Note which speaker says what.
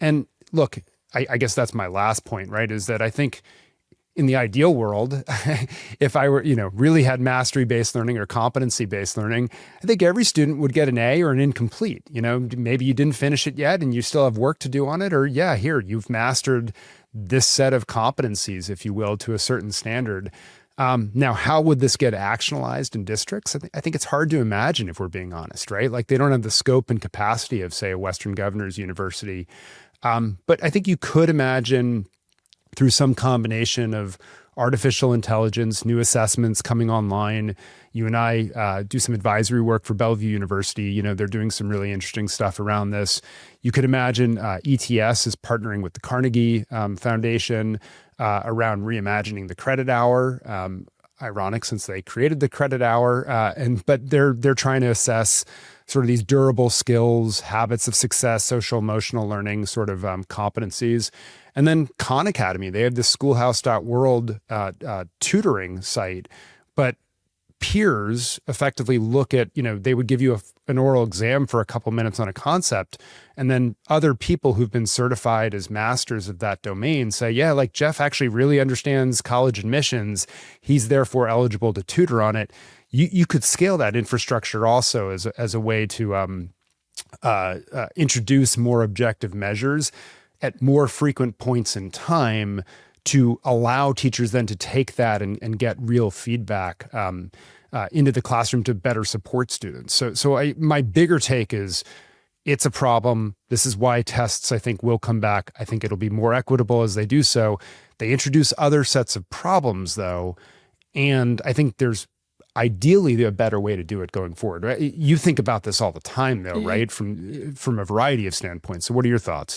Speaker 1: And look, I guess that's my last point, right? Is that I think in the ideal world, if I were, really had mastery-based learning or competency-based learning, I think every student would get an A or an incomplete. Maybe you didn't finish it yet and you still have work to do on it, or yeah, here, you've mastered this set of competencies, if you will, to a certain standard. Now, how would this get actionalized in districts? I think it's hard to imagine, if we're being honest, right? Like, they don't have the scope and capacity of, say, a Western Governors University. But I think you could imagine, through some combination of artificial intelligence, new assessments coming online. You and I do some advisory work for Bellevue University. They're doing some really interesting stuff around this. You could imagine ETS is partnering with the Carnegie Foundation around reimagining the credit hour. Ironic, since they created the credit hour, but they're trying to assess sort of these durable skills, habits of success, social emotional learning sort of competencies. And then Khan Academy, they have this Schoolhouse.world tutoring site, but peers effectively look at, they would give you an oral exam for a couple minutes on a concept. And then other people who've been certified as masters of that domain say, yeah, like Jeff actually really understands college admissions. He's therefore eligible to tutor on it. You could scale that infrastructure also as a way to introduce more objective measures at more frequent points in time to allow teachers then to take that and get real feedback into the classroom to better support students. So my bigger take is, it's a problem. This is why tests, I think, will come back. I think it'll be more equitable as they do so. They introduce other sets of problems, though, and I think there's ideally a better way to do it going forward. Right? You think about this all the time, though, right? From a variety of standpoints. So what are your thoughts?